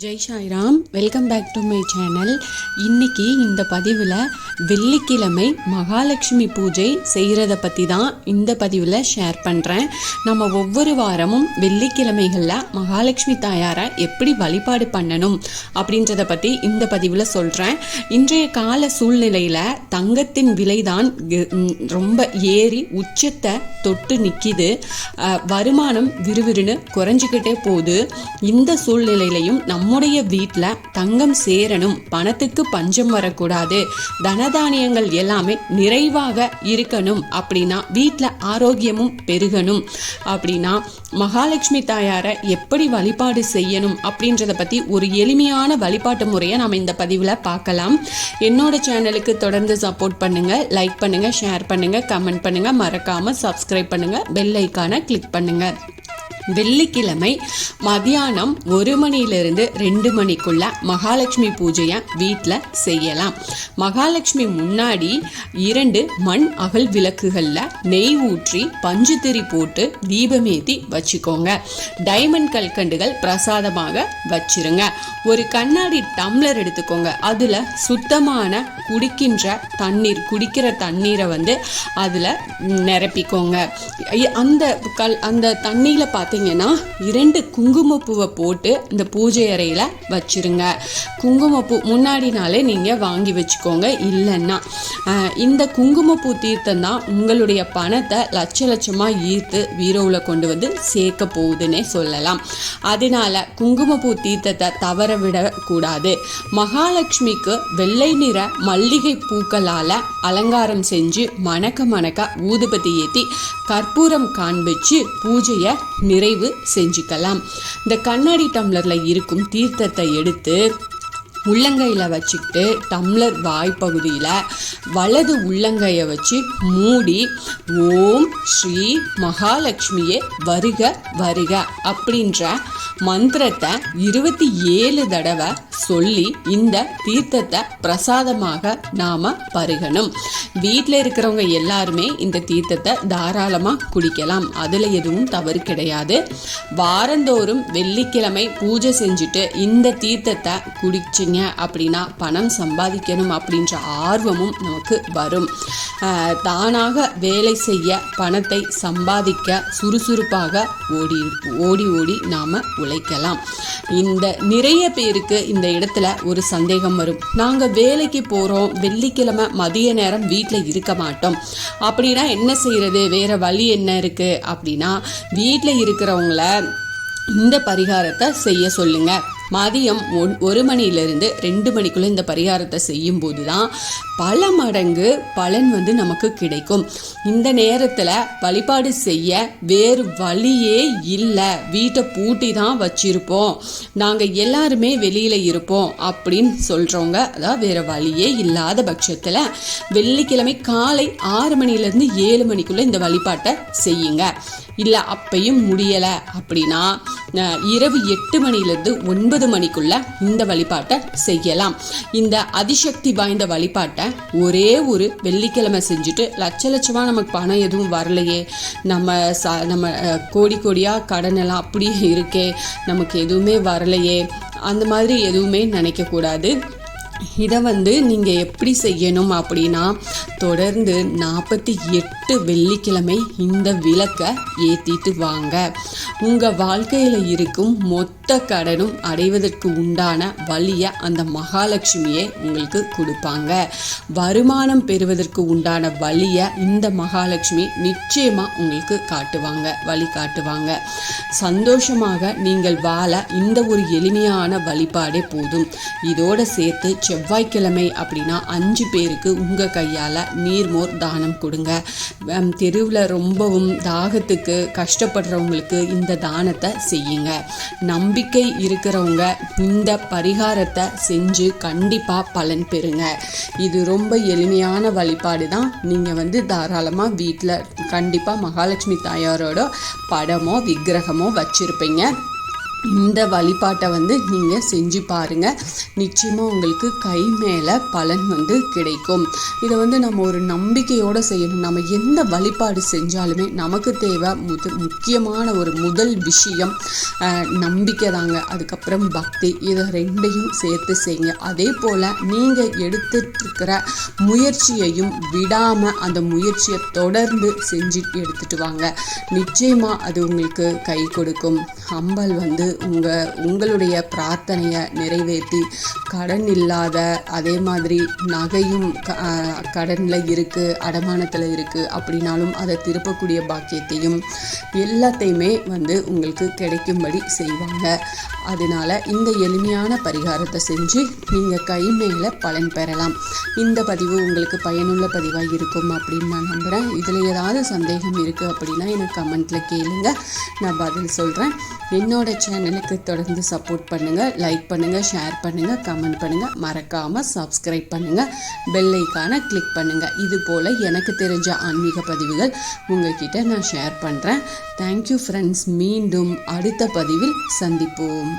Jai Sairam, welcome back to my channel. இன்னைக்கு இந்த பதிவில் வெள்ளிக்கிழமை மகாலட்சுமி பூஜை செய்கிறத பற்றி தான் இந்த பதிவில் ஷேர் பண்ணுறேன். நம்ம ஒவ்வொரு வாரமும் வெள்ளிக்கிழமைகளில் மகாலட்சுமி தாயாரை எப்படி வழிபாடு பண்ணணும் அப்படின்றத பற்றி இந்த பதிவில் சொல்கிறேன். இன்றைய கால சூழ்நிலையில் தங்கத்தின் விலை தான் ரொம்ப ஏறி உச்சத்தை தொட்டு நிற்கிது. வருமானம் விறுவிறுன்னு குறைஞ்சிக்கிட்டே போகுது. இந்த சூழ்நிலையிலையும் நம்முடைய வீட்டில் தங்கம் சேரணும், பணத்துக்கு பஞ்சம் வரக்கூடாது, தனதானியங்கள் எல்லாமே நிறைவாக இருக்கணும் அப்படின்னா, வீட்டில் ஆரோக்கியமும் பெருகணும் அப்படின்னா மகாலட்சுமி தாயாரை எப்படி வழிபாடு செய்யணும் அப்படின்றத பற்றி ஒரு எளிமையான வழிபாட்டு முறையை நாம் இந்த பதிவில் பார்க்கலாம். என்னோட சேனலுக்கு தொடர்ந்து சப்போர்ட் பண்ணுங்கள், லைக் பண்ணுங்கள், ஷேர் பண்ணுங்கள், கமெண்ட் பண்ணுங்கள், மறக்காமல் சப்ஸ்கிரைப் பண்ணுங்கள், பெல் ஐக்கானை கிளிக் பண்ணுங்கள். வெள்ளிக்கிழமை மதியானம் 1 மணியிலிருந்து 2 மணிக்குள்ள மகாலட்சுமி பூஜையை வீட்டில் செய்யலாம். மகாலட்சுமி முன்னாடி 2 மண் அகல் விளக்குகளில் நெய் ஊற்றி பஞ்சுத்திரி போட்டு தீபமேத்தி வச்சுக்கோங்க. டைமண்ட் கல்கண்டுகள் பிரசாதமாக வச்சிருங்க. ஒரு கண்ணாடி டம்ளர் எடுத்துக்கோங்க. அதில் சுத்தமான குடிக்கிற தண்ணீரை அதில் நிரப்பிக்கோங்க. அந்த தண்ணியில் பார்த்தீங்கன்னா 2 குங்குமப்பூவை போட்டு இந்த பூஜை அறையில் வச்சிருங்க. குங்குமப்பூ முன்னாடி நாளே நீங்கள் வாங்கி வச்சுக்கோங்க. இல்லைன்னா இந்த குங்குமப்பூ தீர்த்தம் தான் உங்களுடைய பணத்தை லட்சமாக ஈர்த்து வீரோவில் கொண்டு வந்து சேர்க்க போகுதுன்னே சொல்லலாம். அதனால குங்குமப்பூ தீர்த்தத்தை தவற விடக்கூடாது. மகாலட்சுமிக்கு வெள்ளை நிற மல்லிகை பூக்களால் அலங்காரம் செஞ்சு மணக்க ஊதுபத்தி ஏற்றி கற்பூரம் காண்பிச்சு பூஜையை நிறைவு செஞ்சுக்கலாம். இந்த கண்ணாடி டம்ளரில் இருக்கும் தீர்த்தத்தை எடுத்து உள்ளங்கையில் வச்சுக்கிட்டு டம்ளர் வாய்ப்பகுதியில் வலது உள்ளங்கையை வச்சு மூடி ஓம் ஸ்ரீ மகாலட்சுமியே வருக வருக அப்படின்ற மந்திரத்தை 27 தடவை சொல்லி இந்த தீர்த்தத்தை பிரசாதமாக நாம பருகணும். வீட்டில் இருக்கிறவங்க எல்லாருமே இந்த தீர்த்தத்தை தாராளமாக குடிக்கலாம். அதில் எதுவும் தவறு கிடையாது. வாரந்தோறும் வெள்ளிக்கிழமை பூஜை செஞ்சுட்டு இந்த தீர்த்தத்தை குடிச்சிங்க அப்படின்னா பணம் சம்பாதிக்கணும் அப்படின்ற ஆர்வமும் நமக்கு வரும். தானாக வேலை செய்ய பணத்தை சம்பாதிக்க சுறுசுறுப்பாக ஓடி நாம் உழைக்கலாம். இந்த நிறைய பேருக்கு இந்த இடத்துல ஒரு சந்தேகம் வரும். நாங்கள் வேலைக்கு போகிறோம், வெள்ளிக்கிழமை மதிய நேரம் வீட்டில் இருக்க மாட்டோம் அப்படின்னா என்ன செய்யறது, வேற வழி என்ன இருக்கு அப்படின்னா, வீட்டில் இருக்கிறவங்கள இந்த பரிகாரத்தை செய்ய சொல்லுங்க. மதியம் 1 மணியிலிருந்து 2 மணிக்குள்ள இந்த பரிகாரத்தை செய்யும் போது தான் பல மடங்கு பலன் நமக்கு கிடைக்கும். இந்த நேரத்தில் வழிபாடு செய்ய வேறு வழியே இல்லை. வீட்டை பூட்டி தான் வச்சிருப்போம், நாங்கள் எல்லாருமே வெளியில் இருப்போம் அப்படின்னு சொல்கிறவங்க, அதாவது வேறு வழியே இல்லாத பட்சத்தில் வெள்ளிக்கிழமை காலை 6 மணிலேருந்து 7 மணிக்குள்ளே இந்த வழிபாட்டை செய்யுங்க. இல்லை அப்பையும் முடியலை அப்படின்னா இரவு 8 மணிலேருந்து 9 மணிக்குள்ள இந்த வழிபாட்டை செய்யலாம். இந்த அதிசக்தி வாய்ந்த வழிபாட்டை ஒரே ஒரு வெள்ளிக்கிழமை செஞ்சுட்டு லட்சமாக நமக்கு பணம் எதுவும் வரலையே, நம்ம கோடியாக கடன் எல்லாம் அப்படியே இருக்கே, நமக்கு எதுவுமே வரலையே, அந்த மாதிரி எதுவுமே நினைக்கக்கூடாது. இதை நீங்கள் எப்படி செய்யணும் அப்படின்னா, தொடர்ந்து 48 வெள்ளிக்கிழமை இந்த விளக்கை ஏற்றிட்டு வாங்க. உங்கள் வாழ்க்கையில் இருக்கும் மொத்த கடனும் அடைவதற்கு உண்டான வழியை அந்த மகாலட்சுமியே உங்களுக்கு கொடுப்பாங்க. வருமானம் பெறுவதற்கு உண்டான வழியை இந்த மகாலட்சுமி நிச்சயமாக உங்களுக்கு வழி காட்டுவாங்க. சந்தோஷமாக நீங்கள் வாழ இந்த ஒரு எளிமையான வழிபாடே போதும். இதோடு சேர்த்து செவ்வாய்க்கிழமை அப்படின்னா 5 பேருக்கு உங்கள் கையால் நீர்மோர் தானம் கொடுங்க. தெருவில் ரொம்பவும் தாகத்துக்கு கஷ்டப்படுறவங்களுக்கு இந்த தானத்தை செய்யுங்க. நம்பிக்கை இருக்கிறவங்க இந்த பரிகாரத்தை செஞ்சு கண்டிப்பாக பலன் பெறுங்க. இது ரொம்ப எளிமையான வழிபாடு தான். நீங்கள் தாராளமாக வீட்டில் கண்டிப்பாக மகாலட்சுமி தாயாரோட படமோ விக்கிரகமோ வச்சுருப்பீங்க. இந்த வழிபாட்டை நீங்கள் செஞ்சு பாருங்கள். நிச்சயமாக உங்களுக்கு கை மேலே பலன் கிடைக்கும். இதை நம்ம ஒரு நம்பிக்கையோடு செய்யணும். நம்ம எந்த வழிபாடு செஞ்சாலுமே நமக்கு தேவை முக்கியமான ஒரு முதல் விஷயம் நம்பிக்கை தாங்க. அதுக்கப்புறம் பக்தி. இதை ரெண்டையும் சேர்த்து செய்யுங்க. அதே போல் நீங்கள் எடுத்துகிட்ருக்கிற முயற்சியையும் விடாமல் அந்த முயற்சியை தொடர்ந்து செஞ்சு எடுத்துகிட்டு வாங்க. நிச்சயமாக அது உங்களுக்கு கை கொடுக்கும். அம்பாள் உங்களுடைய பிரார்த்தனையை நிறைவேற்றி கடன் இல்லாத, அதே மாதிரி நகையும் கடனில் இருக்குது, அடமானத்தில் இருக்குது அப்படின்னாலும் அதை திருப்பக்கூடிய பாக்கியத்தையும் எல்லாத்தையுமே உங்களுக்கு கிடைக்கும்படி செய்வாங்க. அதனால் இந்த எளிமையான பரிகாரத்தை செஞ்சு நீங்கள் கை மேலே பலன் பெறலாம். இந்த பதிவு உங்களுக்கு பயனுள்ள பதிவாக இருக்கும் அப்படின்னு நான் நம்புகிறேன். இதில் ஏதாவது சந்தேகம் இருக்குது அப்படின்னா எனக்கு கமெண்ட்டில் கேளுங்க, நான் பதில் சொல்கிறேன். என்னோட சேனலுக்கு தொடர்ந்து சப்போர்ட் பண்ணுங்கள், லைக் பண்ணுங்கள், ஷேர் பண்ணுங்கள், கமெண்ட் பண்ணுங்கள், மறக்காமல் சப்ஸ்கிரைப் பண்ணுங்கள், பெல் ஐக்கானை கிளிக் பண்ணுங்கள். இது போல் எனக்கு தெரிஞ்ச ஆன்மீக பதிவுகள் உங்ககிட்ட நான் ஷேர் பண்ணுறேன். Thank you friends. மீண்டும் அடுத்த பதிவில் சந்திப்போம்.